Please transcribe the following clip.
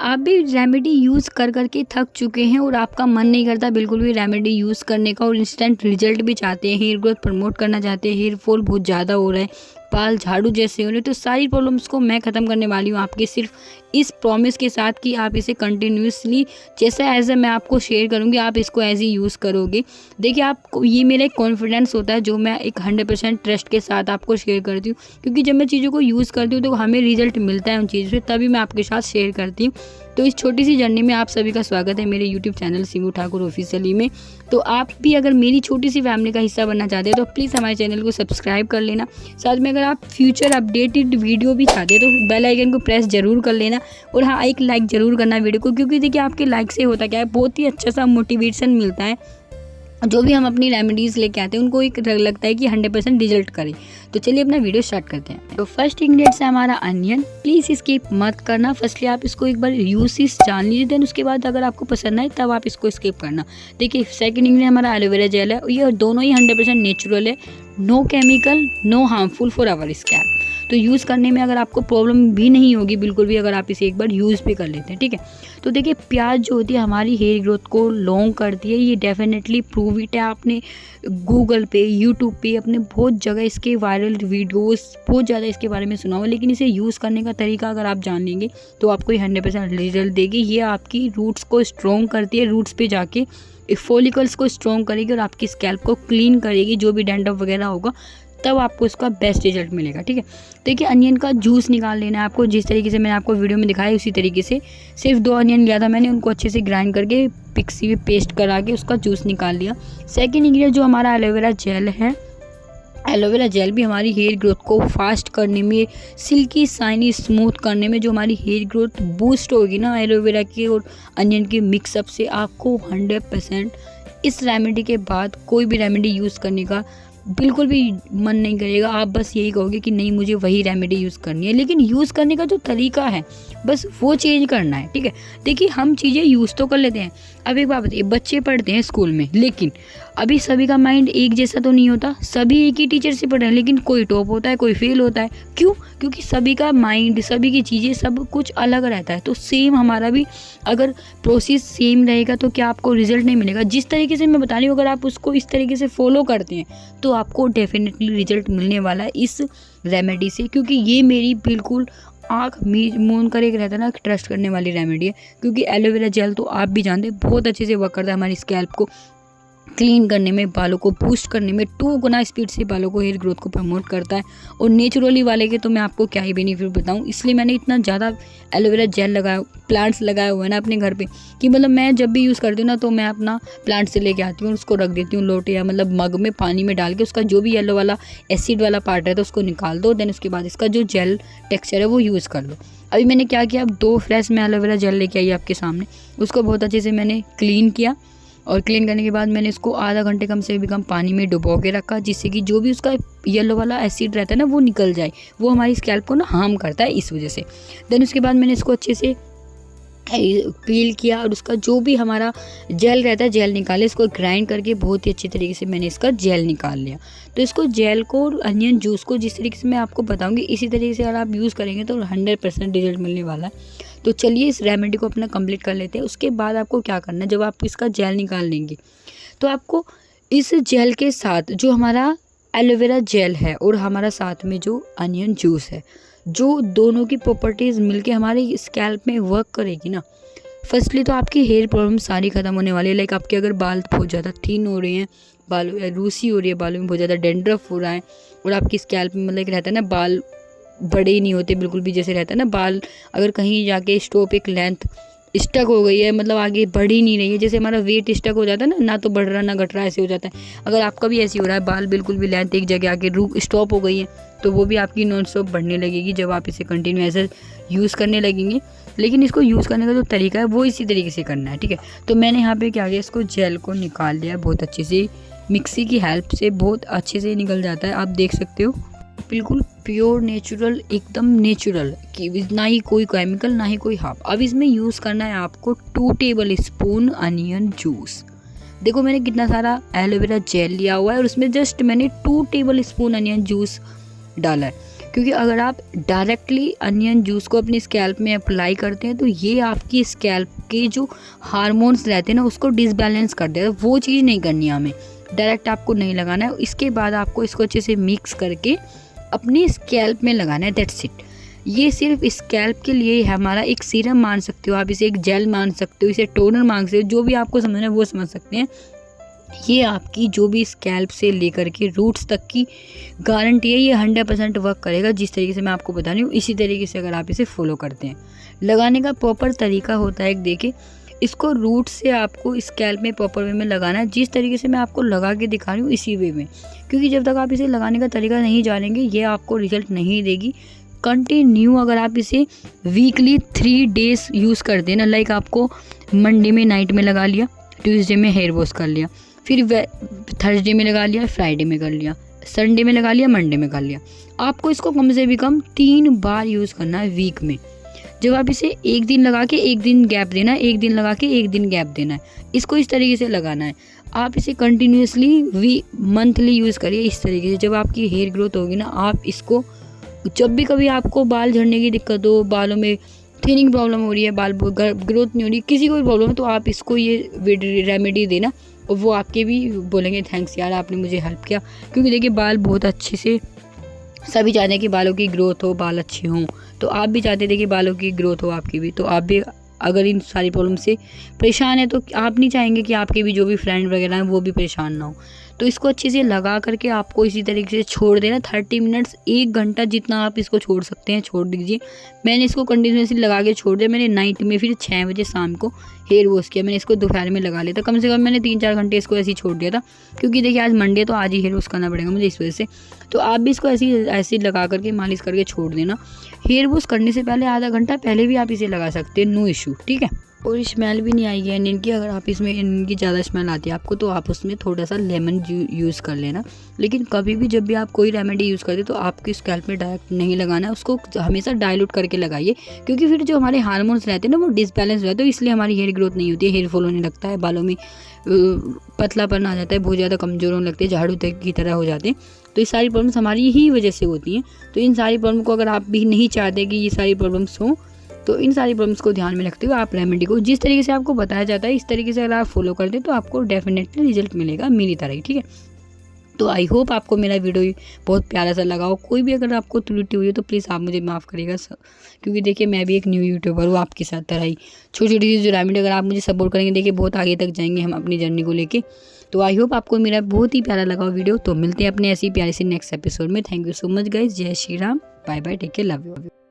आप भी remedy use कर के थक चुके हैं और आपका मन नहीं करता बिल्कुल भी रेमेडी यूज़ करने का और इंस्टेंट रिजल्ट भी चाहते हैं, हेयर ग्रोथ प्रमोट करना चाहते हैं, हेयर फॉल बहुत ज़्यादा हो रहा है, बाल झाड़ू जैसे हो रहे हैं, तो सारी प्रॉब्लम्स को मैं ख़त्म करने वाली हूँ आपके सिर्फ इस प्रॉमिस के साथ कि आप इसे कंटिन्यूसली जैसा एज मैं आपको शेयर करूँगी आप इसको एज ही यूज़ करोगे। देखिए आपको ये मेरा एक कॉन्फिडेंस होता है जो मैं एक 100% ट्रस्ट के साथ आपको शेयर करती हूँ, क्योंकि जब मैं चीज़ों को यूज़ करती हूँ तो हमें रिजल्ट मिलता है उन चीज़ों से, तभी मैं आपके साथ शेयर करती हूँ। तो इस छोटी सी जर्नी में आप सभी का स्वागत है मेरे यूट्यूब चैनल सीमू ठाकुर ऑफिशियली में। तो आप भी अगर मेरी छोटी सी फैमिली का हिस्सा बनना चाहते हैं तो प्लीज़ हमारे चैनल को सब्सक्राइब कर लेना। साथ में अगर आप फ्यूचर अपडेटेड वीडियो भी चाहते हैं तो बेल आइकन को प्रेस जरूर कर लेना और हाँ एक लाइक ज़रूर करना वीडियो को, क्योंकि देखिए आपके लाइक से होता क्या है, बहुत ही अच्छा सा मोटिवेशन मिलता है। जो भी हम अपनी रेमेडीज़ लेके आते हैं उनको एक लगता है कि 100% रिजल्ट करें। तो चलिए अपना वीडियो स्टार्ट करते हैं। तो फर्स्ट इंग्रेडिएंट्स है हमारा अनियन। प्लीज़ स्किप मत करना, फर्स्टली आप इसको एक बार यूसेस जान लीजिए, देन उसके बाद अगर आपको पसंद आए तब आप इसको स्किप करना। देखिए सेकंड इंग्रेडिएंट हमारा एलोवेरा जेल है, ये दोनों ही 100% नेचुरल है, no chemical, no harmful for our scalp. तो यूज़ करने में अगर आपको प्रॉब्लम भी नहीं होगी बिल्कुल भी, अगर आप इसे एक बार यूज़ भी कर लेते हैं, ठीक है। तो देखिए प्याज जो होती है हमारी हेयर ग्रोथ को लॉन्ग करती है, ये डेफिनेटली प्रूव इट है। आपने गूगल पे, यूट्यूब पे, अपने बहुत जगह इसके वायरल वीडियोस बहुत ज़्यादा इसके बारे में सुना हुआ, लेकिन इसे यूज़ करने का तरीका अगर आप जान लेंगे तो आपको ये 100% रिजल्ट देगी। ये आपकी रूट्स को स्ट्रॉन्ग करती है, रूट्स पे जाके फॉलिकल्स को स्ट्रॉन्ग करेगी और आपकी स्कैल्प को क्लीन करेगी, जो भी डैंड्रफ वगैरह होगा तब आपको इसका बेस्ट रिजल्ट मिलेगा, ठीक है। देखिए अनियन का जूस निकाल लेना है आपको, जिस तरीके से मैंने आपको वीडियो में दिखाया उसी तरीके से। सिर्फ 2 अनियन लिया था मैंने, उनको अच्छे से ग्राइंड करके मिक्सी में पेस्ट करा के उसका जूस निकाल लिया। सेकंड इंग्रेडिएंट जो हमारा एलोवेरा जेल है, एलोवेरा जेल भी हमारी हेयर ग्रोथ को फास्ट करने में, सिल्की शाइनी स्मूथ करने में, जो हमारी हेयर ग्रोथ बूस्ट होगी ना एलोवेरा के और अनियन के मिक्सअप से, आपको 100% इस रेमेडी के बाद कोई भी रेमेडी यूज़ करने का बिल्कुल भी मन नहीं करेगा। आप बस यही कहोगे कि नहीं मुझे वही रेमेडी यूज़ करनी है, लेकिन यूज़ करने का जो तरीका है बस वो चेंज करना है, ठीक है। देखिए हम चीज़ें यूज़ तो कर लेते हैं। अब एक बात बताइए, बच्चे पढ़ते हैं स्कूल में, लेकिन अभी सभी का माइंड एक जैसा तो नहीं होता, सभी एक ही टीचर से पढ़ रहे हैं, लेकिन कोई टॉप होता है कोई फेल होता है। क्यों? क्योंकि सभी का माइंड, सभी की चीज़ें सब कुछ अलग रहता है। तो सेम हमारा भी अगर प्रोसेस सेम रहेगा तो क्या आपको रिजल्ट नहीं मिलेगा? जिस तरीके से मैं बता रही हूँ अगर आप उसको इस तरीके से फॉलो करते हैं तो आपको डेफिनेटली रिजल्ट मिलने वाला है इस रेमेडी से, क्योंकि ये मेरी बिल्कुल आँख मूंद कर एक रहता है ना ट्रस्ट करने वाली रेमेडी है। क्योंकि एलोवेरा जेल तो आप भी जानते हैं बहुत अच्छे से वर्क करता है हमारी स्कैल्प को क्लीन करने में, बालों को बूस्ट करने में, 2 गुना स्पीड से बालों को हेयर ग्रोथ को प्रमोट करता है। और नेचुरली वाले के तो मैं आपको क्या ही बेनिफिट बताऊं, इसलिए मैंने इतना ज़्यादा एलोवेरा जेल लगाया, प्लांट्स लगाए हुए हैं ना अपने घर पे, कि मतलब मैं जब भी यूज़ करती हूँ ना तो मैं अपना प्लांट से लेके आती हूँ, उसको रख देती हूँ लोटे या मतलब मग में पानी में डाल के, उसका जो भी येलो वाला एसिड वाला पार्ट है तो उसको निकाल दो, देन उसके बाद इसका जो जेल टेक्स्चर है वो यूज़ कर लो। अभी मैंने क्या किया, अब 2 फ्रेश में एलोवेरा जेल लेके आई आपके सामने, उसको बहुत अच्छे से मैंने क्लीन किया और क्लीन करने के बाद मैंने इसको आधा घंटे कम से भी कम पानी में डुबो के रखा, जिससे कि जो भी उसका येलो वाला एसिड रहता है ना वो निकल जाए, वो हमारी स्कैल्प को ना हार्म करता है इस वजह से। देन उसके बाद मैंने इसको अच्छे से पील किया और उसका जो भी हमारा जेल रहता है जेल निकाले, इसको ग्राइंड करके बहुत ही अच्छी तरीके से मैंने इसका जेल निकाल लिया। तो इसको जेल को और अनियन जूस को जिस तरीके से मैं आपको बताऊंगी इसी तरीके से अगर आप यूज़ करेंगे तो 100% रिजल्ट मिलने वाला है। तो चलिए इस रेमेडी को अपना कंप्लीट कर लेते हैं। उसके बाद आपको क्या करना है, जब आप इसका जेल निकाल लेंगे तो आपको इस जेल के साथ जो हमारा एलोवेरा जेल है और हमारा साथ में जो अनियन जूस है, जो दोनों की प्रॉपर्टीज़ मिलके हमारे स्कैल्प में वर्क करेगी ना, फर्स्टली तो आपकी हेयर प्रॉब्लम सारी ख़त्म होने वाली है। लाइक आपके अगर बाल बहुत ज़्यादा थिन हो रहे हैं, बालों या रूसी हो रही है, बालों में बहुत ज़्यादा डेंड्रफ हो रहा है और आपकी स्कैल्प में मतलब रहता है ना बाल बड़े ही नहीं होते बिल्कुल भी, जैसे रहता है ना बाल अगर कहीं जाके स्टॉप एक लेंथ स्टक हो गई है, मतलब आगे बढ़ ही नहीं रही है, जैसे हमारा वेट स्टक हो जाता है ना तो बढ़ रहा ना घट रहा, ऐसे हो जाता है। अगर आपका भी ऐसे हो रहा है, बाल बिल्कुल भी लेंथ एक जगह आके रुक स्टॉप हो गई है, तो वो भी आपकी नॉन स्टॉप बढ़ने लगेगी जब आप इसे कंटिन्यू ऐसे यूज़ करने लगेंगे। लेकिन इसको यूज़ करने का जो तरीका है वो इसी तरीके से करना है, ठीक है। तो मैंने यहाँ पे क्या किया, इसको जेल को निकाल लिया बहुत अच्छे से, मिक्सी की हेल्प से बहुत अच्छे से निकल जाता है, आप देख सकते हो बिल्कुल प्योर नेचुरल, एकदम नेचुरल, कि ना ही कोई केमिकल ना ही कोई हार्म। अब इसमें यूज़ करना है आपको 2 टेबल स्पून अनियन जूस। देखो मैंने कितना सारा एलोवेरा जेल लिया हुआ है और उसमें जस्ट मैंने 2 टेबल स्पून अनियन जूस डाला है। क्योंकि अगर आप डायरेक्टली अनियन जूस को अपनी स्कैल्प में अप्लाई करते हैं तो ये आपकी स्कैल्प के जो हार्मोन्स रहते हैं ना उसको डिसबैलेंस कर देगा। वो चीज़ नहीं करनी है हमें, डायरेक्ट आपको नहीं लगाना है। इसके बाद आपको इसको अच्छे से मिक्स करके अपनी स्कैल्प में लगाना है, दैट्स इट। ये सिर्फ स्कैल्प के लिए है, हमारा एक सीरम मान सकते हो आप, इसे एक जेल मान सकते हो, इसे टोनर मान सकते हो, जो भी आपको समझना है वो समझ सकते हैं। ये आपकी जो भी स्कैल्प से लेकर के रूट्स तक की गारंटी है, ये 100% वर्क करेगा। जिस तरीके से मैं आपको बता रही हूँ इसी तरीके से अगर आप इसे फॉलो करते हैं। लगाने का प्रॉपर तरीका होता है, देखिए इसको रूट से आपको स्कैल्प में प्रॉपर वे में लगाना है, जिस तरीके से मैं आपको लगा के दिखा रही हूँ इसी वे में। क्योंकि जब तक आप इसे लगाने का तरीका नहीं जानेंगे ये आपको रिजल्ट नहीं देगी। कंटिन्यू अगर आप इसे वीकली 3 डेज यूज़ करते हैं ना, लाइक आपको मंडे में नाइट में लगा लिया, ट्यूसडे में हेयर वॉश कर लिया, फिर थर्सडे में लगा लिया, फ्राइडे में कर लिया, संडे में लगा लिया, मंडे में कर लिया, आपको इसको कम से भी कम 3 बार यूज़ करना है वीक में। जब आप इसे एक दिन लगा के एक दिन गैप देना है, एक दिन लगा के एक दिन गैप देना है, इसको इस तरीके से लगाना है। आप इसे कंटिन्यूसली मंथली यूज़ करिए इस तरीके से। जब आपकी हेयर ग्रोथ होगी ना, आप इसको जब भी कभी आपको बाल झड़ने की दिक्कत हो, बालों में थिनिंग प्रॉब्लम हो रही है, बाल ग्रोथ नहीं हो रही, किसी को भी प्रॉब्लम है, तो आप इसको ये रेमेडी देना और वो आपके भी बोलेंगे थैंक्स यार आपने मुझे हेल्प किया। क्योंकि देखिए बाल बहुत अच्छे से, सभी चाहते हैं कि बालों की ग्रोथ हो, बाल अच्छे हों, तो आप भी चाहते थे कि बालों की ग्रोथ हो आपकी भी। तो आप भी अगर इन सारी प्रॉब्लम से परेशान है तो आप नहीं चाहेंगे कि आपके भी जो भी फ्रेंड वगैरह हैं वो भी परेशान ना हो। तो इसको अच्छे से लगा करके आपको इसी तरीके से छोड़ देना 30 मिनट्स, 1 घंटा जितना आप इसको छोड़ सकते हैं छोड़ दीजिए। मैंने इसको कंटिन्यूसली लगा के छोड़ दिया। मैंने नाइट में फिर 6 बजे शाम को हेयर वॉश किया। मैंने इसको दोपहर में लगा लिया था, कम से कम मैंने 3-4 घंटे इसको ऐसे ही छोड़ दिया था। क्योंकि देखिए आज मंडे तो आज ही हेयर वॉश करना पड़ेगा मुझे इस वजह से। तो आप भी इसको ऐसे लगा करके मालिश करके छोड़ देना। हेयर वॉश करने से पहले आधा घंटा पहले भी आप इसे लगा सकते हैं, नो इशू, ठीक है। और स्मेल भी नहीं आएगी अनियन की। अगर आप इसमें इनकी ज़्यादा स्मेल आती है आपको तो आप उसमें थोड़ा सा लेमन यूज़ कर लेना। लेकिन कभी भी जब भी आप कोई रेमेडी यूज़ करते तो आपकी स्कैल्प में डायरेक्ट नहीं लगाना है, उसको हमेशा डाइल्यूट करके लगाइए। क्योंकि फिर जो हमारे हार्मोन्स रहते हैं ना वो डिसबैलेंस रहते हैं, इसलिए हमारी हेयर ग्रोथ नहीं होती है, हेयर फॉल होने लगता है, बालों में पतलापन आ जाता है, बहुत ज़्यादा कमज़ोर होने लगते हैं, झाड़ू तक की तरह हो जाते हैं। तो ये सारी प्रॉब्लम्स हमारी ही वजह से होती हैं। तो इन सारी प्रॉब्लम को अगर आप भी नहीं चाहते कि ये सारी प्रॉब्लम्स हों तो इन सारी प्रॉब्लम्स को ध्यान में रखते हुए आप रेमेडी को जिस तरीके से आपको बताया जाता है इस तरीके से अगर आप फॉलो करते हैं तो आपको डेफिनेटली रिजल्ट मिलेगा मेरी तरह ही, ठीक है। तो आई होप आपको मेरा वीडियो बहुत प्यारा सा लगा हो। कोई भी अगर आपको त्रुटि हुई है तो प्लीज़ आप मुझे माफ़ करिएगा, क्योंकि देखिए मैं भी एक न्यू यूट्यूबर हूँ आपके साथ तरह ही। छोटी छोटी जो रेमेडी अगर आप मुझे सपोर्ट करेंगे देखिए बहुत आगे तक जाएंगे हम अपनी जर्नी को लेके। तो आई होप आपको मेरा बहुत ही प्यारा लगा वीडियो। तो मिलते हैं अपने ऐसी प्यारी सी नेक्स्ट एपिसोड में। Thank you so much guys, जय Shri Ram, bye bye, take care, love you.